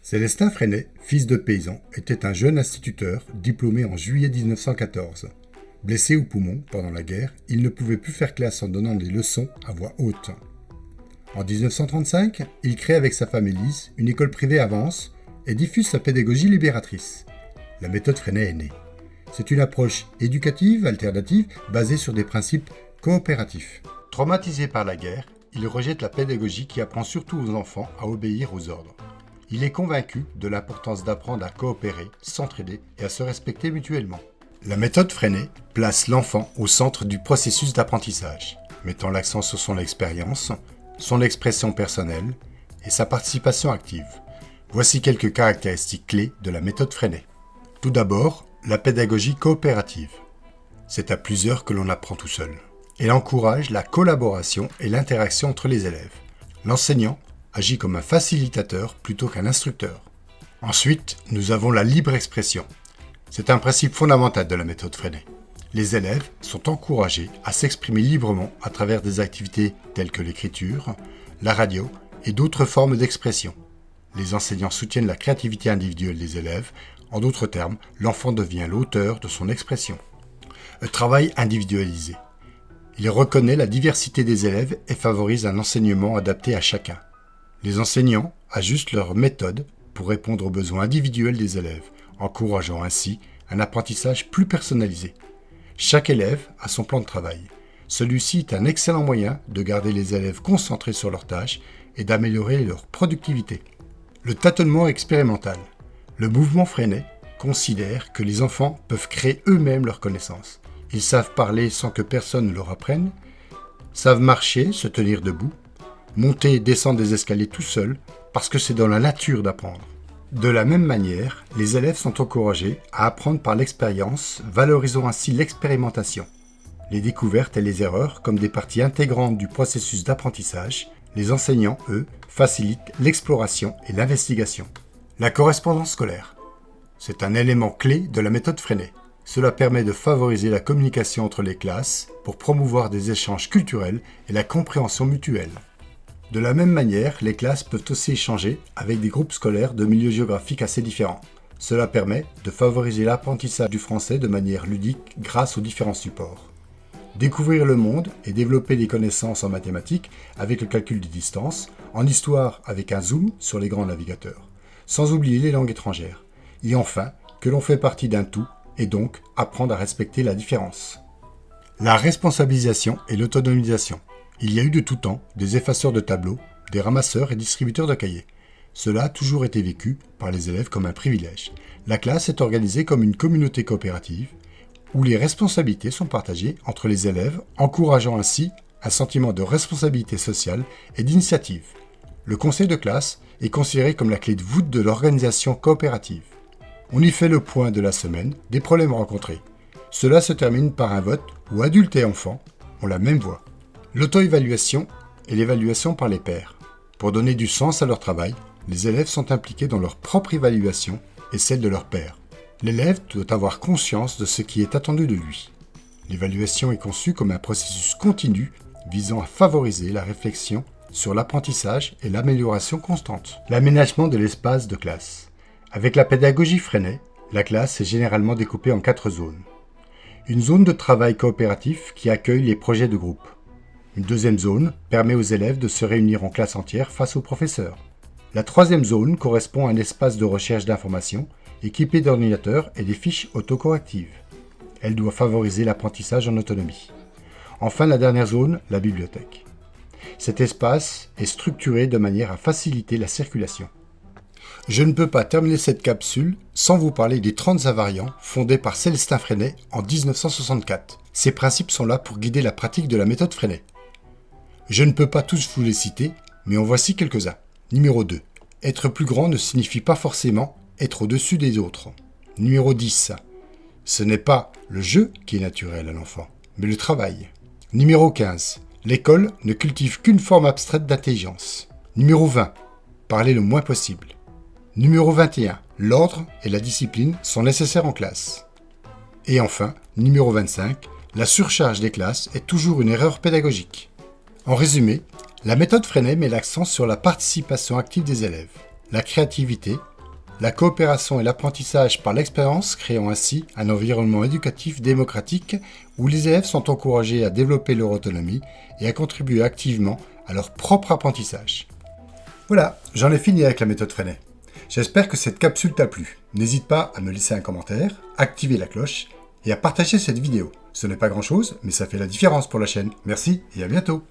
Célestin Freinet, fils de paysan, était un jeune instituteur diplômé en juillet 1914. Blessé au poumon pendant la guerre, il ne pouvait plus faire classe en donnant des leçons à voix haute. En 1935, il crée avec sa femme Élise une école privée à Vence et diffuse sa pédagogie libératrice. La méthode Freinet est née. C'est une approche éducative, alternative, basée sur des principes coopératifs. Traumatisé par la guerre, il rejette la pédagogie qui apprend surtout aux enfants à obéir aux ordres. Il est convaincu de l'importance d'apprendre à coopérer, s'entraider et à se respecter mutuellement. La méthode Freinet place l'enfant au centre du processus d'apprentissage, mettant l'accent sur son expérience, son expression personnelle et sa participation active. Voici quelques caractéristiques clés de la méthode Freinet. Tout d'abord, la pédagogie coopérative. C'est à plusieurs que l'on apprend tout seul. Elle encourage la collaboration et l'interaction entre les élèves. L'enseignant agit comme un facilitateur plutôt qu'un instructeur. Ensuite, nous avons la libre expression. C'est un principe fondamental de la méthode Freinet. Les élèves sont encouragés à s'exprimer librement à travers des activités telles que l'écriture, la radio et d'autres formes d'expression. Les enseignants soutiennent la créativité individuelle des élèves. En d'autres termes, l'enfant devient l'auteur de son expression. Un travail individualisé. Il reconnaît la diversité des élèves et favorise un enseignement adapté à chacun. Les enseignants ajustent leur méthode pour répondre aux besoins individuels des élèves, encourageant ainsi un apprentissage plus personnalisé. Chaque élève a son plan de travail. Celui-ci est un excellent moyen de garder les élèves concentrés sur leurs tâches et d'améliorer leur productivité. Le tâtonnement expérimental. Le mouvement Freinet considère que les enfants peuvent créer eux-mêmes leurs connaissances. Ils savent parler sans que personne ne leur apprenne, savent marcher, se tenir debout, monter et descendre des escaliers tout seuls parce que c'est dans la nature d'apprendre. De la même manière, les élèves sont encouragés à apprendre par l'expérience, valorisant ainsi l'expérimentation. Les découvertes et les erreurs comme des parties intégrantes du processus d'apprentissage, les enseignants, eux, facilitent l'exploration et l'investigation. La correspondance scolaire. C'est un élément clé de la méthode Freinet. Cela permet de favoriser la communication entre les classes pour promouvoir des échanges culturels et la compréhension mutuelle. De la même manière, les classes peuvent aussi échanger avec des groupes scolaires de milieux géographiques assez différents. Cela permet de favoriser l'apprentissage du français de manière ludique grâce aux différents supports. Découvrir le monde et développer des connaissances en mathématiques avec le calcul des distances, en histoire avec un zoom sur les grands navigateurs, sans oublier les langues étrangères. Et enfin, que l'on fait partie d'un tout et donc apprendre à respecter la différence. La responsabilisation et l'autonomisation. Il y a eu de tout temps des effaceurs de tableaux, des ramasseurs et distributeurs de cahiers. Cela a toujours été vécu par les élèves comme un privilège. La classe est organisée comme une communauté coopérative où les responsabilités sont partagées entre les élèves, encourageant ainsi un sentiment de responsabilité sociale et d'initiative. Le conseil de classe est considéré comme la clé de voûte de l'organisation coopérative. On y fait le point de la semaine des problèmes rencontrés. Cela se termine par un vote où adultes et enfants ont la même voix. L'auto-évaluation et l'évaluation par les pairs. Pour donner du sens à leur travail, les élèves sont impliqués dans leur propre évaluation et celle de leurs pairs. L'élève doit avoir conscience de ce qui est attendu de lui. L'évaluation est conçue comme un processus continu visant à favoriser la réflexion sur l'apprentissage et l'amélioration constante. L'aménagement de l'espace de classe. Avec la pédagogie Freinet, la classe est généralement découpée en 4 zones. Une zone de travail coopératif qui accueille les projets de groupe. Une deuxième zone permet aux élèves de se réunir en classe entière face au professeur. La troisième zone correspond à un espace de recherche d'informations équipé d'ordinateurs et des fiches autocorrectives. Elle doit favoriser l'apprentissage en autonomie. Enfin, la dernière zone, la bibliothèque. Cet espace est structuré de manière à faciliter la circulation. Je ne peux pas terminer cette capsule sans vous parler des 30 invariants fondés par Célestin Freinet en 1964. Ces principes sont là pour guider la pratique de la méthode Freinet. Je ne peux pas tous vous les citer, mais en voici quelques-uns. Numéro 2. Être plus grand ne signifie pas forcément être au-dessus des autres. Numéro 10. Ce n'est pas le jeu qui est naturel à l'enfant, mais le travail. Numéro 15. L'école ne cultive qu'une forme abstraite d'intelligence. Numéro 20. Parler le moins possible. Numéro 21. L'ordre et la discipline sont nécessaires en classe. Et enfin, numéro 25. La surcharge des classes est toujours une erreur pédagogique. En résumé, la méthode Freinet met l'accent sur la participation active des élèves, la créativité La coopération et l'apprentissage par l'expérience créant ainsi un environnement éducatif démocratique où les élèves sont encouragés à développer leur autonomie et à contribuer activement à leur propre apprentissage. Voilà, j'en ai fini avec la méthode Freinet. J'espère que cette capsule t'a plu. N'hésite pas à me laisser un commentaire, activer la cloche et à partager cette vidéo. Ce n'est pas grand chose, mais ça fait la différence pour la chaîne. Merci et à bientôt.